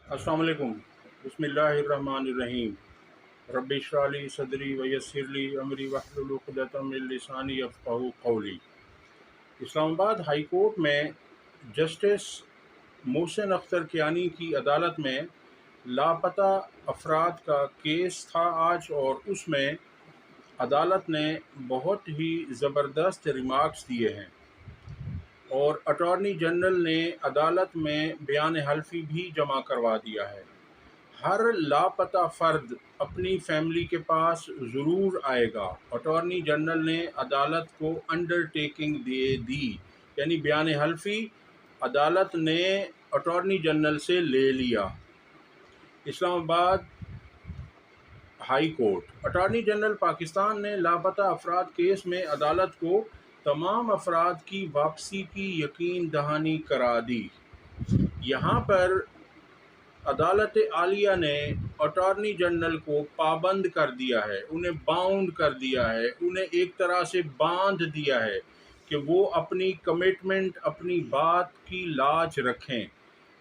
अस्सलाम वालेकुम। बिस्मिल्लाहिर्रहमानिर्रहीम। रब्बि इश्रह ली सदरी व यस्सिर ली अमरी वहलुल उक़दतम मिन लिसानी यफ़क़हू क़ौली। इस्लामाबाद हाई कोर्ट में जस्टिस मोहसिन अख्तर कियानी की अदालत में लापता अफराद का केस था आज, और उसमें अदालत ने बहुत ही ज़बरदस्त रिमार्क्स दिए हैं और अटॉर्नी जनरल ने अदालत में बयान हल्फी भी जमा करवा दिया है। हर लापता फ़र्द अपनी फैमिली के पास ज़रूर आएगा। अटॉर्नी जनरल ने अदालत को अंडरटेकिंग दे दी, यानी बयान हल्फी अदालत ने अटॉर्नी जनरल से ले लिया। Islamabad high court. Attorney general Pakistan ने लापता अफराद केस में अदालत को तमाम अफराद की वापसी की यकीन दहानी करा दी। यहाँ पर अदालत आलिया ने अटॉर्नी जनरल को पाबंद कर दिया है, उन्हें बाउंड कर दिया है, उन्हें एक तरह से बांध दिया है कि वो अपनी कमिटमेंट, अपनी बात की लाज रखें,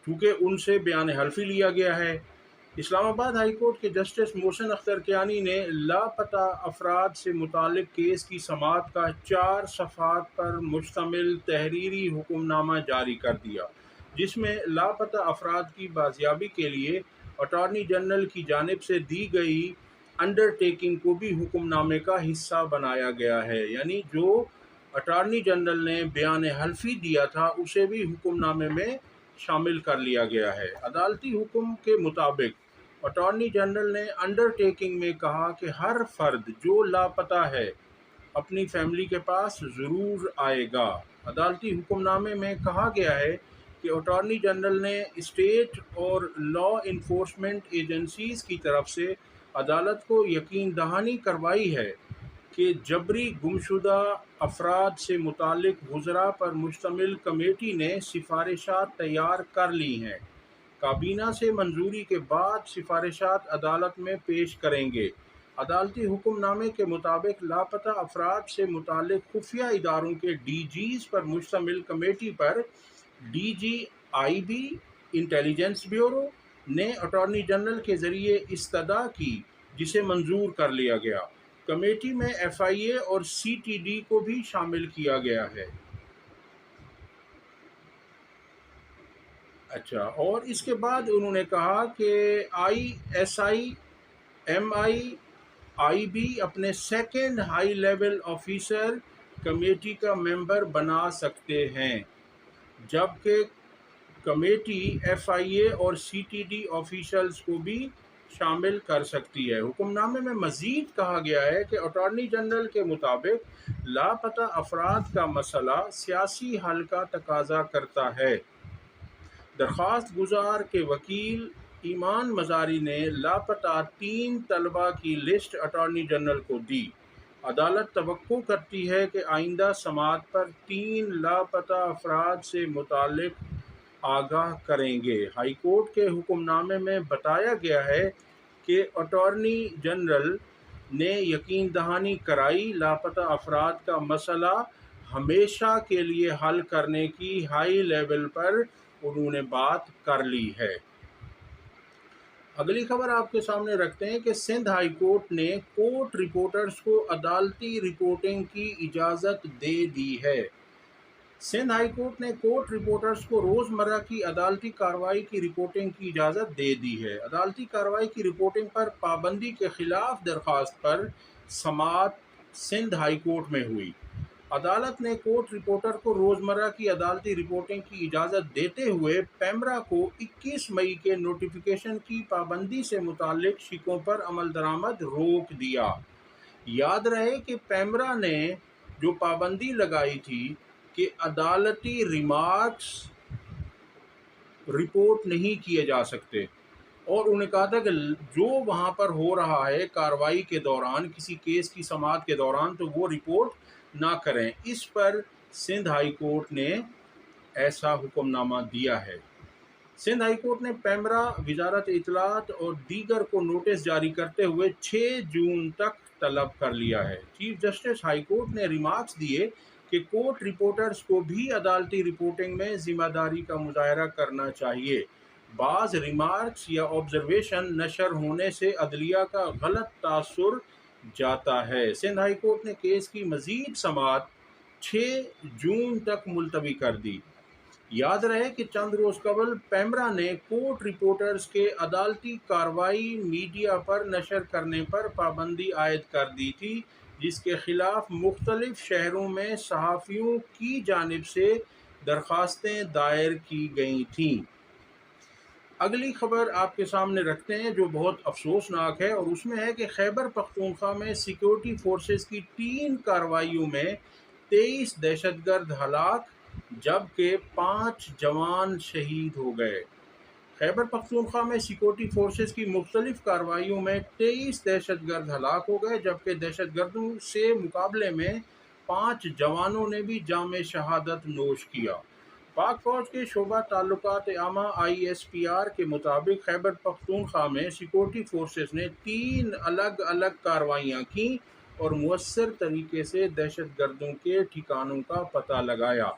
क्योंकि उनसे बयान हल्फी लिया गया है। इस्लामाबाद हाई कोर्ट के जस्टिस मोहसिन अख्तर कियानी ने लापता अफराद से मुतालिक केस की समाअत का 4 सफ़हात पर मुश्तमिल तहरीरी हुक्मनामा जारी कर दिया, जिसमें लापता अफराद की बाजियाबी के लिए अटॉर्नी जनरल की जानिब से दी गई अंडरटेकिंग को भी हुक्मनामे का हिस्सा बनाया गया है। यानी जो अटॉर्नी जनरल ने बयान हल्फी दिया था उसे भी हुक्मनामे में शामिल कर लिया गया है। अदालती हुक्म के मुताबिक अटॉर्नी जनरल ने अंडरटेकिंग में कहा कि हर फर्द जो लापता है अपनी फैमिली के पास ज़रूर आएगा। अदालती हुक्मनामे में कहा गया है कि अटॉर्नी जनरल ने स्टेट और लॉ इन्फोर्समेंट एजेंसीज़ की तरफ से अदालत को यकीन दहानी करवाई है कि जबरी गुमशुदा अफराद से मुतालिक गुज़रा पर मुश्तमिल कमेटी ने सिफारिशात तैयार कर ली हैं। काबीना से मंजूरी के बाद सिफारिशात अदालत में पेश करेंगे। अदालती हुक्मनामे के मुताबिक लापता अफराद से मुतालिक खुफिया इदारों के DGs पर मुश्तमिल कमेटी पर DGIB इंटेलिजेंस ब्यूरो ने अटॉर्नी जनरल के ज़रिए इस्तदा की, जिसे मंजूर कर लिया गया। कमेटी में FIA और CTD को भी शामिल किया गया है। अच्छा, और इसके बाद उन्होंने कहा कि ISI, MI, IB अपने second high level officer committee का मेंबर बना सकते हैं, जबकि कमेटी FIA और CTD ऑफिशल्स को भी शामिल कर सकती है। हुक्मनामे में मज़ीद कहा गया है कि अटॉर्नी जनरल के मुताबिक लापता अफराद का मसला सियासी हल का तकाजा करता है। दरख्वास्त गुजार के वकील ईमान मज़ारी ने लापता 3 तलबा की लिस्ट अटॉर्नी जनरल को दी। अदालत तवक्को करती है कि आइंदा समाअत पर 3 लापता अफराद से मुतालिक आगाह करेंगे। हाई कोर्ट के हुक्मनामे में बताया गया है कि अटॉर्नी जनरल ने यकीन दहानी कराई लापता अफराद का मसला हमेशा के लिए हल करने की हाई लेवल पर उन्होंने बात कर ली है। अगली खबर आपके सामने रखते हैं कि सिंध हाई कोर्ट ने कोर्ट रिपोर्टर्स को अदालती रिपोर्टिंग की इजाज़त दे दी है। सिंध हाई कोर्ट ने कोर्ट रिपोर्टर्स को रोज़मर्रा की अदालती कार्रवाई की रिपोर्टिंग की इजाज़त दे दी है। अदालती कार्रवाई की रिपोर्टिंग पर पाबंदी के खिलाफ दरख्वास्त पर समाअत सिंध हाई कोर्ट में हुई। अदालत ने कोर्ट रिपोर्टर को रोज़मर्रा की अदालती रिपोर्टिंग की इजाज़त देते हुए पैमरा को 21 मई के नोटिफिकेशन की पाबंदी से मुतालिक शिकों पर अमल दरामद रोक दिया। याद रहे कि पैमरा ने जो पाबंदी लगाई थी कि अदालती रिमार्क्स रिपोर्ट नहीं किए जा सकते, और उन्हें कहा था कि जो वहाँ पर हो रहा है कार्रवाई के दौरान, किसी केस की समाअत के दौरान, तो वो रिपोर्ट ना करें। इस पर सिंध हाई कोर्ट ने ऐसा हुक्मनामा दिया है। सिंध हाई कोर्ट ने पैमरा, वजारत इत्तलात और दीगर को नोटिस जारी करते हुए 6 जून तक तलब कर लिया है। चीफ जस्टिस हाई कोर्ट ने रिमार्क्स दिए कि कोर्ट रिपोर्टर्स को भी अदालती रिपोर्टिंग में ज़िम्मेदारी का मुजाहरा करना चाहिए। بعض ریمارکس یا آبزرویشن نشر ہونے سے عدلیہ کا غلط تاثر جاتا ہے۔ سندھ ہائی کورٹ نے کیس کی مزید سماعت 6 جون تک ملتوی کر دی۔ یاد رہے کہ چند روز قبل پیمرا نے کورٹ رپورٹرز کے عدالتی کارروائی میڈیا پر نشر کرنے پر پابندی عائد کر دی تھی، جس کے خلاف مختلف شہروں میں صحافیوں کی جانب سے درخواستیں دائر کی گئی تھیں۔ اگلی خبر آپ کے سامنے رکھتے ہیں جو بہت افسوسناک ہے، اور اس میں ہے کہ خیبر پختونخوا میں سیکورٹی فورسز کی 3 کارروائیوں میں 23 دہشت گرد ہلاک جبکہ 5 جوان شہید ہو گئے۔ خیبر پختونخوا میں سیکورٹی فورسز کی مختلف کارروائیوں میں 23 دہشت گرد ہلاک ہو گئے جبکہ دہشت گردوں سے مقابلے میں 5 جوانوں نے بھی جام شہادت نوش کیا۔ پاک فوج کے شعبہ تعلقات عامہ ISPR کے مطابق خیبر پختونخوا میں سیکورٹی فورسز نے 3 الگ الگ کارروائیاں کیں اور مؤثر طریقے سے دہشت گردوں کے ٹھکانوں کا پتہ لگایا۔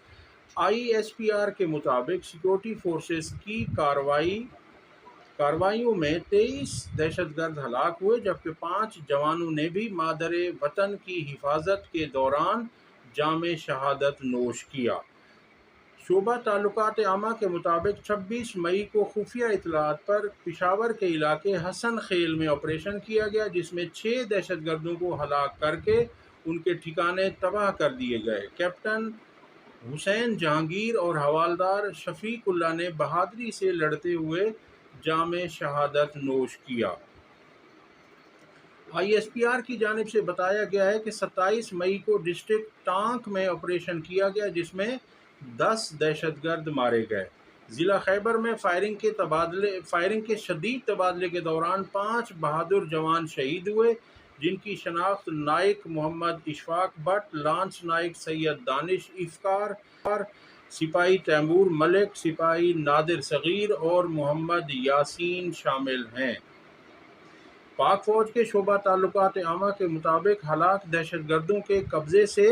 ISPR کے مطابق سیکورٹی فورسز کی کارروائیوں میں 23 دہشت گرد ہلاک ہوئے جبکہ 5 جوانوں نے بھی مادر وطن کی حفاظت کے دوران جام شہادت نوش کیا۔ شعبہ تعلقات عامہ کے مطابق 26 مئی کو خفیہ اطلاعات پر پشاور کے علاقے حسن خیل میں آپریشن کیا گیا، جس میں 6 دہشت گردوں کو ہلاک کر کے ان کے ٹھکانے تباہ کر دیے گئے۔ کیپٹن حسین جہانگیر اور حوالدار شفیق اللہ نے بہادری سے لڑتے ہوئے جام شہادت نوش کیا۔ ISPR کی جانب سے بتایا گیا ہے کہ 27 مئی کو ڈسٹرکٹ ٹانک میں آپریشن کیا گیا جس میں 10 دہشت گرد مارے گئے۔ ضلع خیبر میں فائرنگ کے شدید تبادلے کے دوران 5 بہادر جوان شہید ہوئے، جن کی شناخت نائک محمد اشفاق بٹ، لانس نائک سید دانش افکار، سپاہی تیمور ملک، سپاہی نادر صغیر اور محمد یاسین شامل ہیں۔ پاک فوج کے شعبہ تعلقات عامہ کے مطابق ہلاک دہشت گردوں کے قبضے سے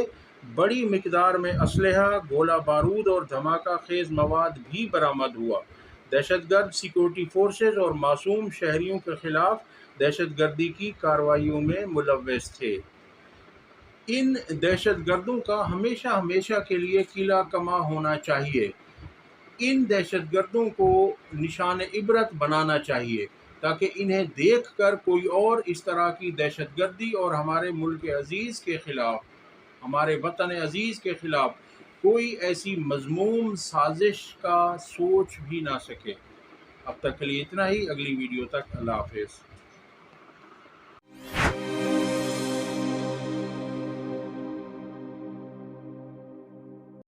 بڑی مقدار میں اسلحہ، گولہ بارود اور دھماکہ خیز مواد بھی برآمد ہوا۔ دہشت گرد سیکورٹی فورسز اور معصوم شہریوں کے خلاف دہشت گردی کی کارروائیوں میں ملوث تھے۔ ان دہشت گردوں کا ہمیشہ کے لیے قلعہ کما ہونا چاہیے۔ ان دہشت گردوں کو نشان عبرت بنانا چاہیے تاکہ انہیں دیکھ کر کوئی اور اس طرح کی دہشت گردی اور ہمارے ملک عزیز کے خلاف، ہمارے وطن عزیز کے خلاف کوئی ایسی مذموم سازش کا سوچ بھی نہ سکے۔ اب تک کے لیے اتنا ہی، اگلی ویڈیو تک اللہ حافظ۔